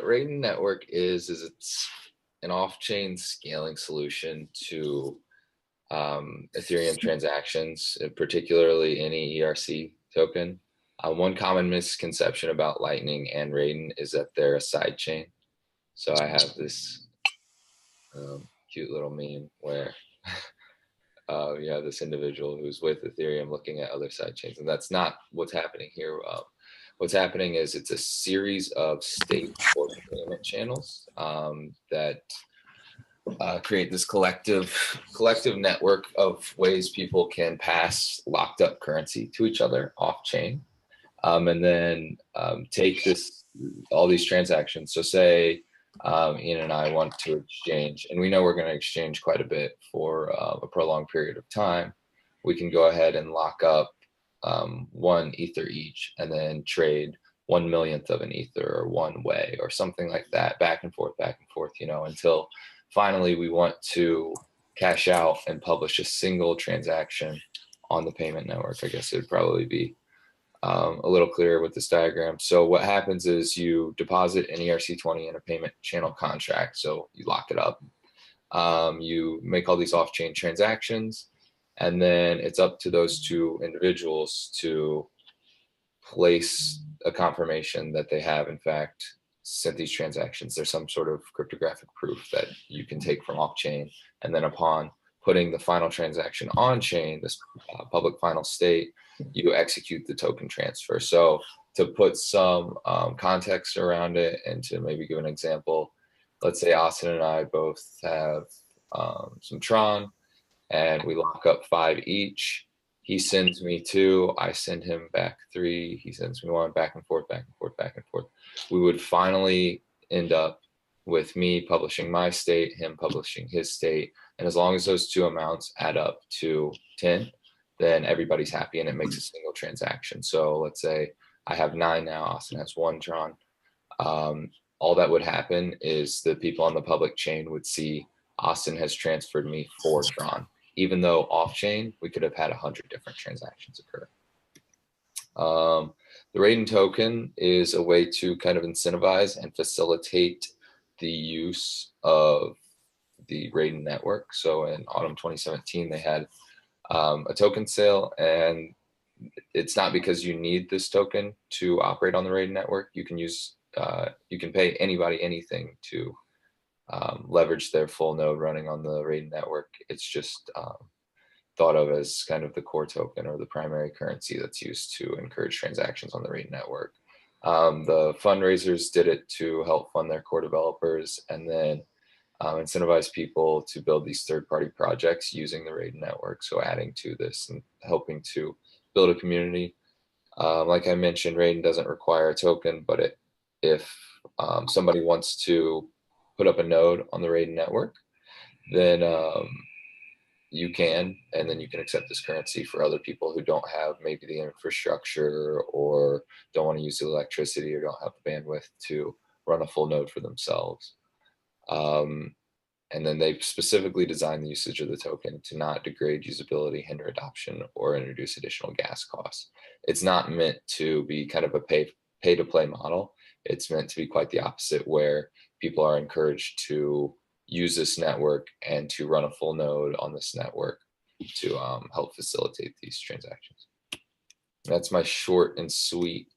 what Raiden Network is it's an off-chain scaling solution to Ethereum transactions, particularly any ERC token. One common misconception about Lightning and Raiden is that they're a side chain. So I have this cute little meme where you have this individual who's with Ethereum looking at other side chains, and that's not what's happening here. What's happening is it's a series of state or payment channels that create this collective network of ways people can pass locked up currency to each other off chain, and then take all these transactions. So say Ian and I want to exchange, and we know we're going to exchange quite a bit for a prolonged period of time. We can go ahead and lock up 1 ether each, and then trade 1/1,000,000th of an ether or 1 way or something like that, back and forth, until finally we want to cash out and publish a single transaction on the payment network. I guess it would probably be a little clearer with this diagram. So what happens is you deposit an ERC20 in a payment channel contract. So you lock it up. You make all these off-chain transactions, and then it's up to those two individuals to place a confirmation that they have, in fact, sent these transactions. There's some sort of cryptographic proof that you can take from off-chain, and then upon putting the final transaction on-chain, this public final state, you execute the token transfer. So to put some context around it and to maybe give an example, let's say Austin and I both have some Tron, and we lock up 5 each. He sends me 2, I send him back 3, he sends me 1, back and forth. We would finally end up with me publishing my state, him publishing his state, and as long as those 2 amounts add up to 10, then everybody's happy and it makes a single transaction. So let's say I have 9 now, Austin has 1 Tron. All that would happen is the people on the public chain would see Austin has transferred me 4 Tron. Even though off-chain, we could have had 100 different transactions occur. The Raiden token is a way to kind of incentivize and facilitate the use of the Raiden network. So in autumn 2017, they had a token sale, and it's not because you need this token to operate on the Raiden network. You can use, you can pay anybody anything to leverage their full node running on the Raiden network. It's just thought of as kind of the core token or the primary currency that's used to encourage transactions on the Raiden network. The fundraisers did it to help fund their core developers, and then incentivize people to build these third-party projects using the Raiden network. So adding to this and helping to build a community. Like I mentioned, Raiden doesn't require a token, but if somebody wants to put up a node on the Raiden network, then you can, and then you can accept this currency for other people who don't have maybe the infrastructure or don't want to use the electricity or don't have the bandwidth to run a full node for themselves. And then they specifically designed the usage of the token to not degrade usability, hinder adoption, or introduce additional gas costs. It's not meant to be kind of a pay-to-play model. It's meant to be quite the opposite, where people are encouraged to use this network and to run a full node on this network to help facilitate these transactions. That's my short and sweet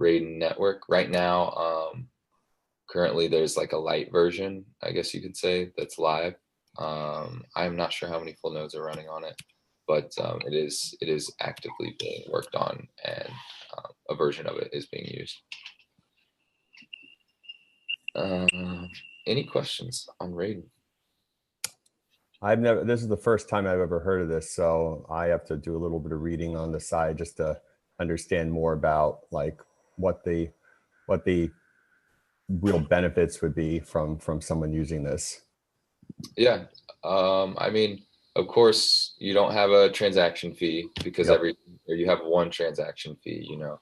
Raiden network. Right now, currently there's like a light version, I guess you could say, that's live. I'm not sure how many full nodes are running on it, but it is actively being worked on, and a version of it is being used. Any questions on Raiden? This is the first time I've ever heard of this, so I have to do a little bit of reading on the side just to understand more about like what the real benefits would be from someone using this. Yeah, I mean, of course, you don't have a transaction fee because Yep. or you have one transaction fee, you know,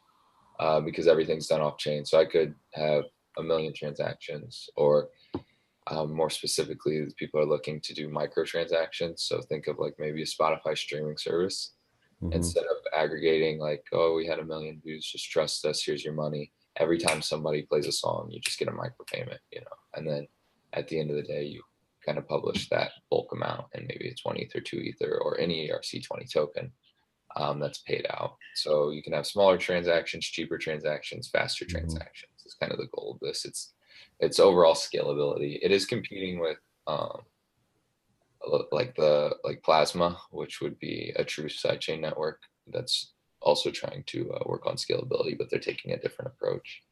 because everything's done off chain. So I could have 1 million transactions, or more specifically, people are looking to do microtransactions. So think of like maybe a Spotify streaming service. Mm-hmm. Instead of aggregating like, oh, we had 1 million views, just trust us, here's your money. every time somebody plays a song, you just get a micropayment, you know, and then at the end of the day, you kind of publish that bulk amount, and maybe it's 1 ether, 2 ether, or any ERC20 token that's paid out. So you can have smaller transactions, cheaper transactions, faster transactions. Is kind of the goal of this. It's overall scalability. It is competing with like Plasma, which would be a true sidechain network that's also trying to work on scalability, but they're taking a different approach.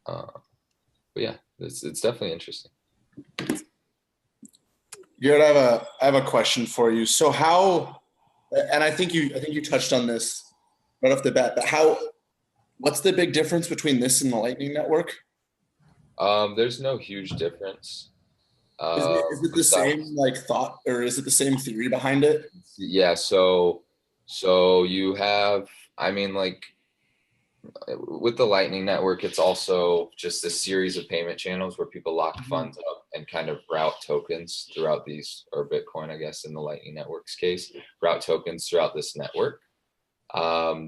But yeah, it's definitely interesting. Garrett, I have a question for you. So how, and I think you touched on this right off the bat, but what's the big difference between this and the Lightning Network? There's no huge difference. Is it the same like thought, or is it the same theory behind it? Yeah, so you have, I mean, like with the Lightning Network, it's also just a series of payment channels where people lock funds up and kind of route tokens throughout these, or Bitcoin, I guess, in the Lightning Network's case, route tokens throughout this network.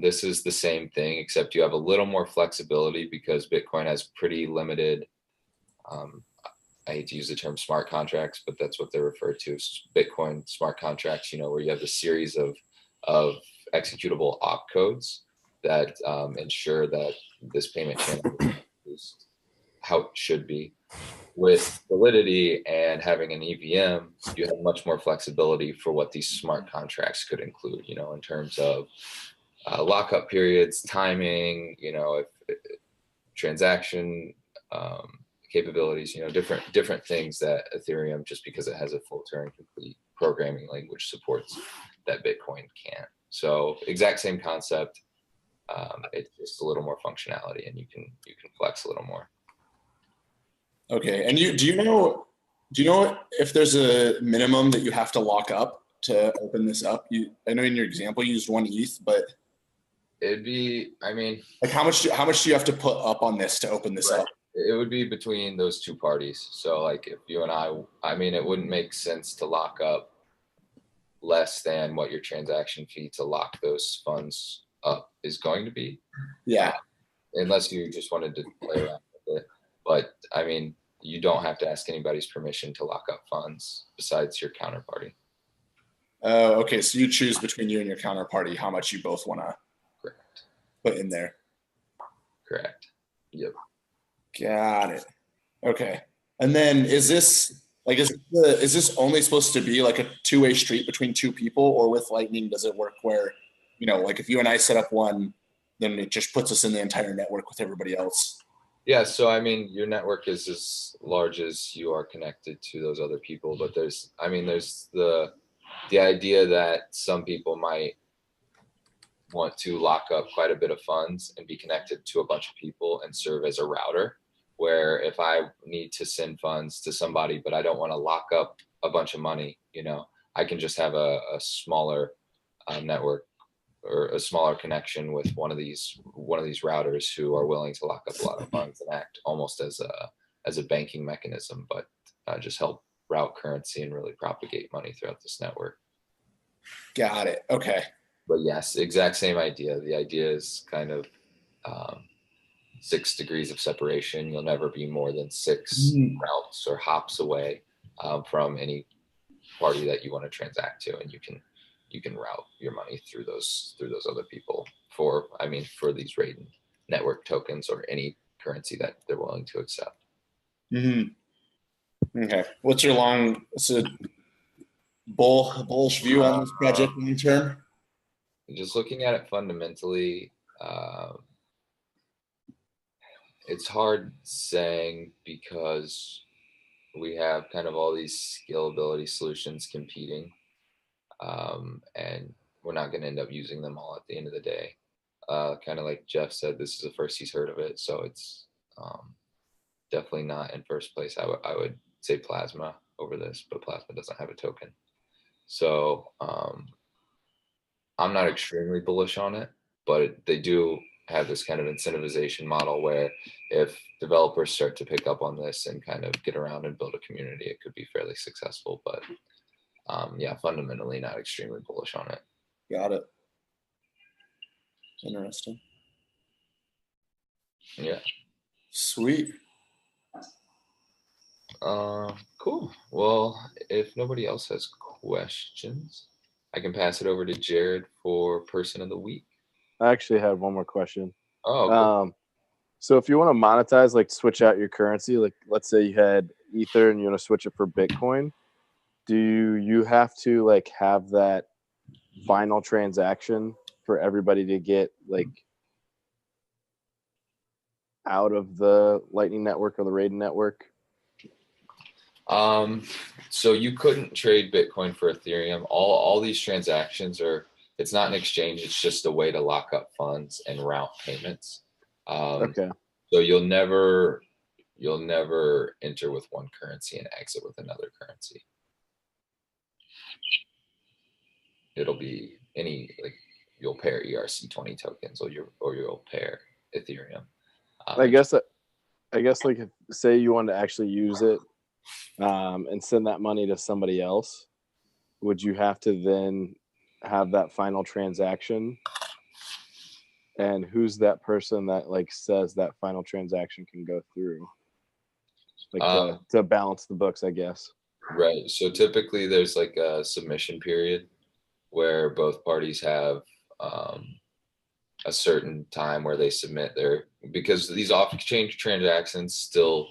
This is the same thing, except you have a little more flexibility because Bitcoin has pretty limited, I hate to use the term smart contracts, but that's what they're referred to as Bitcoin smart contracts, you know, where you have a series of executable opcodes that ensure that this payment channel is how it should be. With validity and having an EVM, you have much more flexibility for what these smart contracts could include, you know, in terms of lockup periods, timing, you know, if transaction capabilities, you know, different things that Ethereum, just because it has a full Turing complete programming language, supports that Bitcoin can't. So exact same concept. It's just a little more functionality, and you can flex a little more. Okay, and do you know if there's a minimum that you have to lock up to open this up? I know in your example you used 1 ETH, but it'd be, I mean, like how much do you have to put up on this to open this up? It would be between those two parties. So like if you and I mean, it wouldn't make sense to lock up less than what your transaction fee to lock those funds up is going to be. Yeah. Unless you just wanted to play around with it. But I mean, you don't have to ask anybody's permission to lock up funds besides your counterparty. Okay, so you choose between you and your counterparty how much you both want to put in there. Correct. Yep. Got it. Okay. And then is this only supposed to be like a two-way street between two people, or with Lightning does it work where, you know, like if you and I set up one, then it just puts us in the entire network with everybody else? Yeah, so I mean, your network is as large as you are connected to those other people, but there's the idea that some people might want to lock up quite a bit of funds and be connected to a bunch of people and serve as a router, where if I need to send funds to somebody, but I don't want to lock up a bunch of money, you know, I can just have a smaller network or a smaller connection with one of these routers who are willing to lock up a lot of funds and act almost as a banking mechanism, but just help route currency and really propagate money throughout this network. Got it. Okay. But yes, exact same idea. The idea is kind of 6 degrees of separation. You'll never be more than 6 routes or hops away from any party that you want to transact to, and you can route your money through those other people for these Raiden Network tokens or any currency that they're willing to accept. Okay. What's your bullish view on this project long term? Just looking at it fundamentally, it's hard saying because we have kind of all these scalability solutions competing, and we're not going to end up using them all at the end of the day. Kind of like Jeff said, this is the first he's heard of it, so it's definitely not in first place. I would say Plasma over this, but Plasma doesn't have a token. So I'm not extremely bullish on it, but they do have this kind of incentivization model where if developers start to pick up on this and kind of get around and build a community, it could be fairly successful. But yeah, fundamentally not extremely bullish on it. Got it. Interesting. Yeah. Sweet. Cool. Well, if nobody else has questions, I can pass it over to Jared for person of the week. I actually had one more question. Oh, cool. So if you want to monetize, like switch out your currency, like let's say you had Ether and you want to switch it for Bitcoin, do you have to like have that final transaction for everybody to get like out of the Lightning Network or the Raiden Network? So you couldn't trade Bitcoin for Ethereum. All these transactions are, it's not an exchange, it's just a way to lock up funds and route payments. Okay. So you'll never enter with one currency and exit with another currency. It'll be like you'll pair ERC20 tokens or you'll pair Ethereum. I guess like if, say you wanted to actually use it and send that money to somebody else, would you have to then have that final transaction? And who's that person that like says that final transaction can go through? Like to balance the books, I guess. Right. So typically there's like a submission period where both parties have a certain time where they submit because these off-exchange transactions still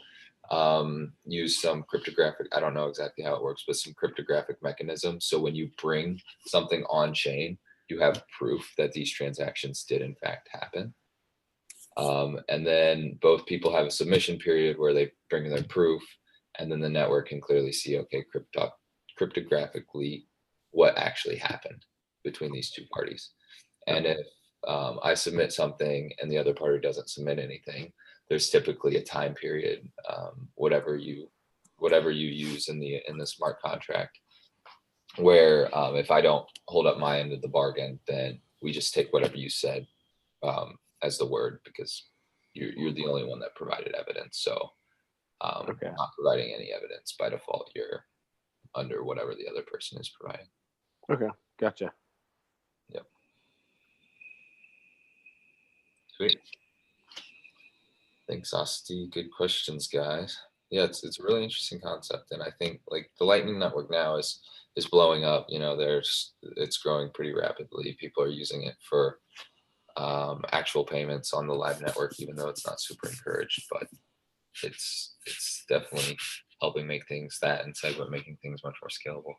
use some cryptographic, I don't know exactly how it works, but some cryptographic mechanism. So when you bring something on chain, you have proof that these transactions did in fact happen. And then both people have a submission period where they bring their proof, and then the network can clearly see, okay, cryptographically what actually happened between these two parties. And if I submit something and the other party doesn't submit anything, there's typically a time period, whatever you use in the smart contract, where if I don't hold up my end of the bargain, then we just take whatever you said as the word, because you're the only one that provided evidence. So Okay. not providing any evidence, by default, you're under whatever the other person is providing. Okay, gotcha. Yep. Sweet. Thanks, Asti. Good questions, guys. Yeah, it's a really interesting concept, and I think like the Lightning Network now is blowing up. You know, it's growing pretty rapidly. People are using it for actual payments on the live network, even though it's not super encouraged, but it's definitely helping make things that and segment making things much more scalable.